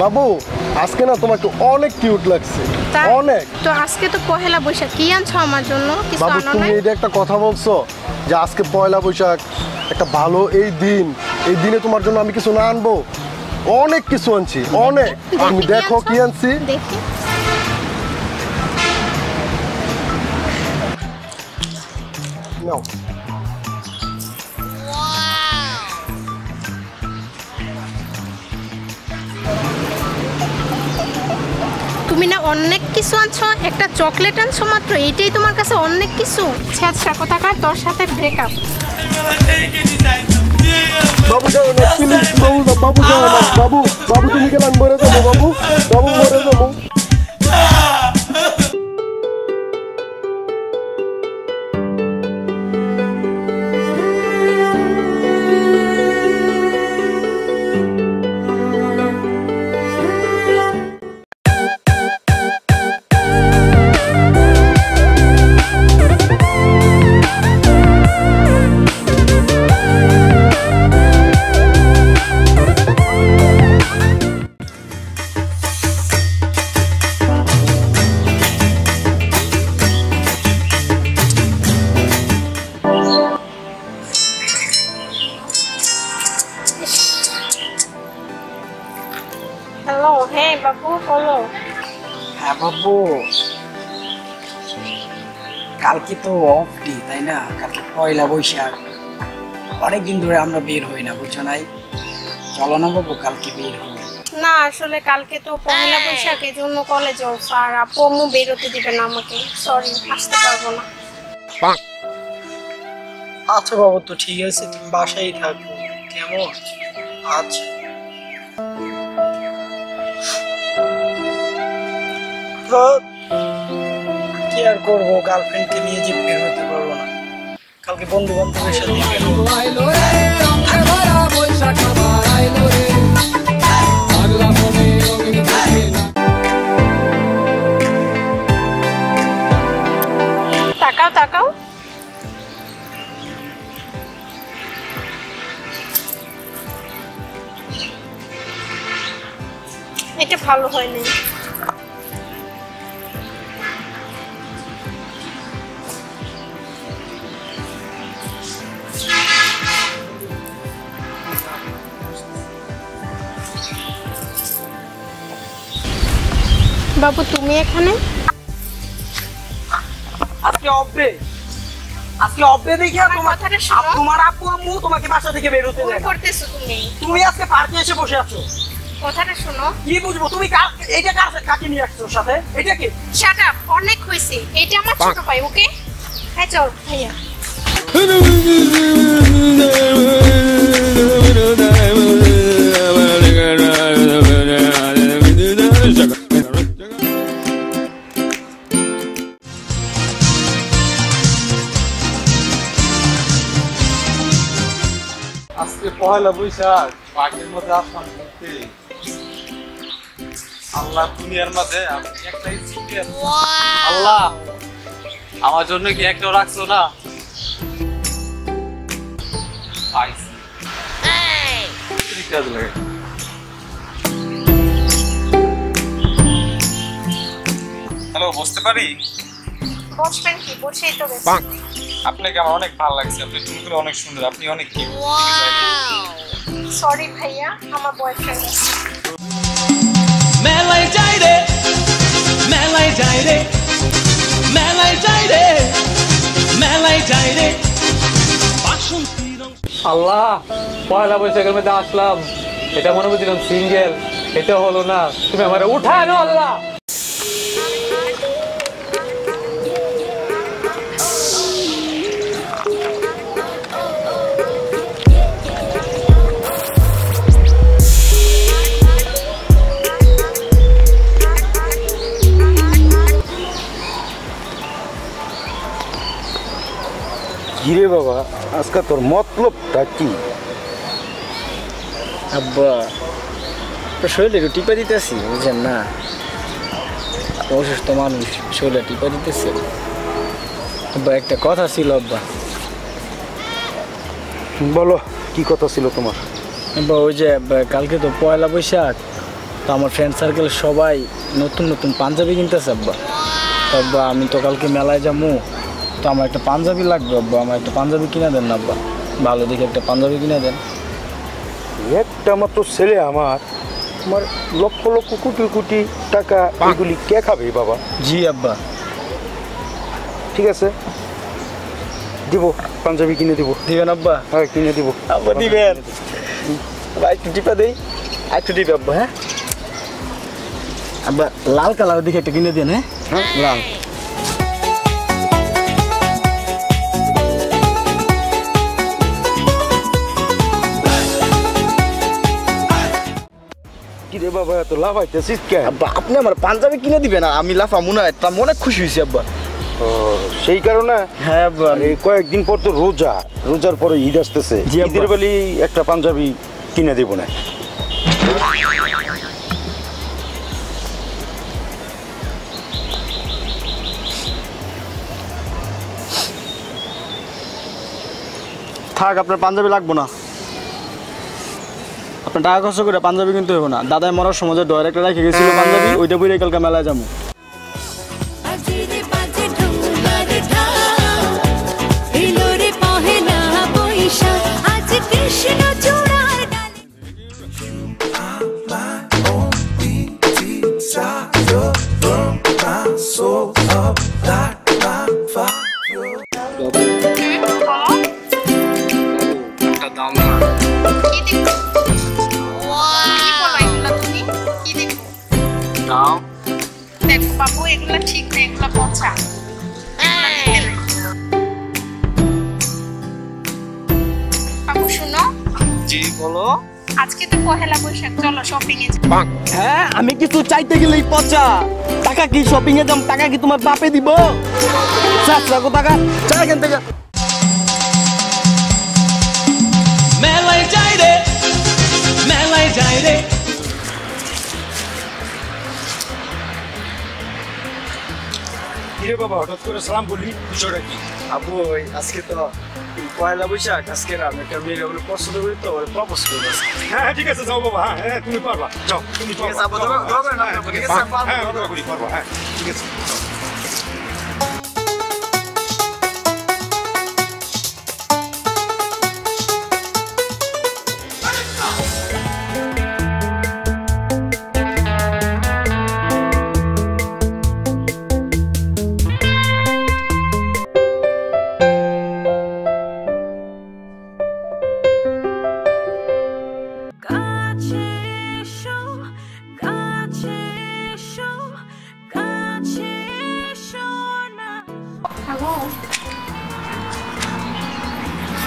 বাবু আজকে না তোমাকে অনেক কিউট লাগছে, অনেক। তো আজকে তো পহেলা বৈশাখ, কি আনছো আমার জন্য? কিছু আনো নাই? তুমি এটা একটা কথা বলছো যে আজকে পয়লা বৈশাখ, একটা ভালো এই দিনে তোমার জন্য আমি কিছু না আনবো? অনেক কিছু আনছি, অনেক। তুমি দেখো কি আনছি। দেখি। নাও। তুমি না অনেক কিছু আনছো, একটা চকলেট আনছো মাত্র, এইটাই তোমার কাছে অনেক কিছু? আচ্ছা কোথাকার, তোর সাথে ব্রেকআপ। বাবু যাও না প্লিজ, বাবু যাও না, বাবু তুমি গেলে আমি মরে যাবো, বাবু মরে যাবো। হ্যালো, হ্যাঁ বাবু বলো। হ্যাঁ বাবু, কালকে তো অফ ডে তাই না? কালকে পয়লা বৈশাখ, অনেকদিন ধরে আমরা বের হই না, বুঝছো নাই? চলো না বাবু কালকে বের হই। না আসলে কালকে তো পহেলা বৈশাখ, এই জন্য কলেজে অফ, আর আপু আম্মু বেরোতে দিবে না আমাকে, সরি আসতে পারবো না। আচ্ছা বাবু, তো ঠিক আছে, তুমি বাসায় থাকো কেমন? আচ্ছা কি আর করবো, গার্লফ্রেন্ডকে নিয়ে যে বের হতে পারবো না। কালকে বন্ধু বান্ধবের সাথে তাকাও তাকাও। এটা ভালো হয়নি। বাবু তুমি এখানে? আজকে অফডে দেখি তোমার আপু আম্মু তোমাকে বাসা থেকে বের হতে দেয়। করতেছো তুমি আজকে পার্কে এসে বসে আছো। কথাটা শোনো। কি বুঝবো তুমি? এইটা কাকে নিয়ে আসছো সাথে? এটা কি? শাট আপ, অনেক হয়েছে। এটা আমার ছোট ভাই, ওকে? হ্যাঁ চল ভাইয়া। আজকে পহেলা বৈশাখ, পার্কের মধ্যে আসলাম ঘুরতে। আল্লাহ দুনিয়ার মাঝে একটাই স্মৃতি আছে। আল্লাহ আমার জন্য কি একটাও রাখছো না? হ্যালো, বসতে পারি? বসবেন কি? বসেই তো গেছে। আপনাকে আমার অনেক ভালো লাগছে, আপনি চুলগুলো অনেক সুন্দর, আপনি অনেক কিউট। সরি ভাইয়া, আমার বয়ফ্রেন্ড আছে। মেলায় যাই রে, মেলায় যাই রে, মেলায় যাই রে, মেলায় যাই রে। আল্লাহ, পয়লা বৈশাখের মধ্যে আসলাম, এটা মনে বুঝছিলাম সিঙ্গেল, এটা হলো না, তুমি আমার উঠায় না আল্লাহ। কিরে বাবা, আজকে তোর মতলবটা কি? আব্বা শরীরে একটু টিপা দিতেছি, বুঝছেন না? অসুস্থ মানুষ, শরীরে টিপা দিতেছে। আব্বা একটা কথা ছিল আব্বা। বলো, কি কথা ছিল তোমার? আব্বা ওই যে কালকে তো পয়লা বৈশাখ, তো আমার ফ্রেন্ড সার্কেল সবাই নতুন নতুন পাঞ্জাবি কিনতেছে আব্বা। তো আব্বা আমি তো কালকে মেলায় যাবো, তো আমার একটা পাঞ্জাবি লাগবে আব্বা, আমার একটা পাঞ্জাবি কিনে দেন না আব্বা, ভালো দেখে একটা পাঞ্জাবি কিনে দেন। একটা মাত্র ছেলে আমার লক্ষ লক্ষ কোটি কোটি টাকা এগুলি কে খাবে বাবা? জি আব্বা। ঠিক আছে, দিব, পাঞ্জাবি কিনে দিব। দিবেন আব্বা? হ্যাঁ কিনে দিব আব্বা দিবেন? ভাই একটু টিপা দেই, একটু দিবে আব্বা। হ্যাঁ আব্বা লাল কালার দেখে একটা কিনে দেন। হ্যাঁ লাল। কিরে বাবা এত লাভ আইতেছিস কে? আব্বা আপনি আমার পাঞ্জাবি কিনে দিবেন আর আমি লাফা মনে হয় তা অনেক খুশি হয়েছি আব্বা। ও সেই কারণে? হ্যাঁ আব্বা। এই কয়েকদিন পর তো রোজা, রোজার পরে ঈদ আসতেছে, জি আব্বা। ঈদের বেলি একটা পাঞ্জাবি কিনে দেবো না? থাক আপনার পাঞ্জাবি লাগবো না, আপনার টাকা খরচ করে পাঞ্জাবি কিনতে হবে না। দাদাই মরার সময় যে ডয়ের একটা রেখে গেছিল পাঞ্জাবি, ওইটা বইরে কালকে মেলায় যাবো। দেখো বাবু, এগুলা ঠিক না, এগুলা পচা। বাবু শুনো। জি বলো। আজকে তো পহেলা বৈশাখ, চলো শপিং এ যাই। হ্যাঁ আমি কিছু চাইতে গেলেই পচা। টাকা কি শপিং এ যাম, টাকা কি তোমার বাপে দিব? রাখো টাকা, চাই এখান থেকে। মেলায় যাই রে, মেলায় যাই রে। কিরে বাবা হঠাৎ করে সালাম বললি, বিষয়টা কি? আবু ওই আজকে তো পয়লা বৈশাখ, আজকে আমি একটা মেয়ের ওগুলো পছন্দ করি তো ওরা প্রপোজ করবো। হ্যাঁ ঠিক আছে যাও বাবা, হ্যাঁ তুমি পারবা, যাও তুমি ঠিক আছে, আব্বা, দোয়া করেন না, ঠিক আছে, পারবো, হ্যাঁ দোয়া দোয়া করি, পারবা, হ্যাঁ ঠিক আছে।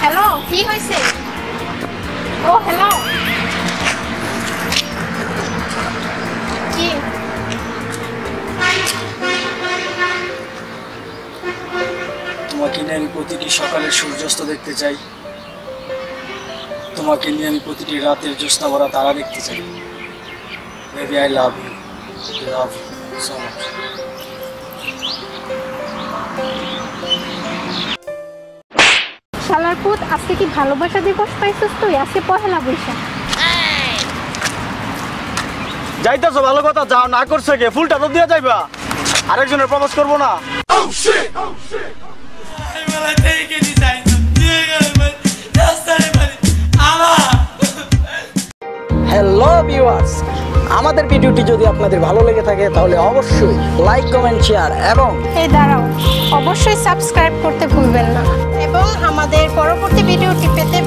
হ্যালো, কি হয়েছে? ও হ্যালো, কি? তোমাকে নিয়ে আমি প্রতিটি সকালের সূর্যাস্ত দেখতে চাই, তোমাকে নিয়ে আমি প্রতিটি রাতের জ্যোৎস্না ভরা তারা দেখতে চাই। Baby I love you, love you so much. শালার পুত, আজকে কি ভালোবাসা দিবস পাইছিস তুই? আজকে পহেলা বৈশাখ। যাইতেছো ভালো কথা, যাও, না করছে কে? ফুলটা তো দিয়ে যাইবা, আরেকজনের প্রপোজ করবো না। হ্যালো ভিউয়ার্স, আমাদের ভিডিওটি যদি আপনাদের ভালো লেগে থাকে তাহলে অবশ্যই লাইক, কমেন্ট, শেয়ার এবং এই দাঁড়াও, অবশ্যই সাবস্ক্রাইব করতে ভুলবেন না। এবং আমাদের পরবর্তী ভিডিওটি পেতে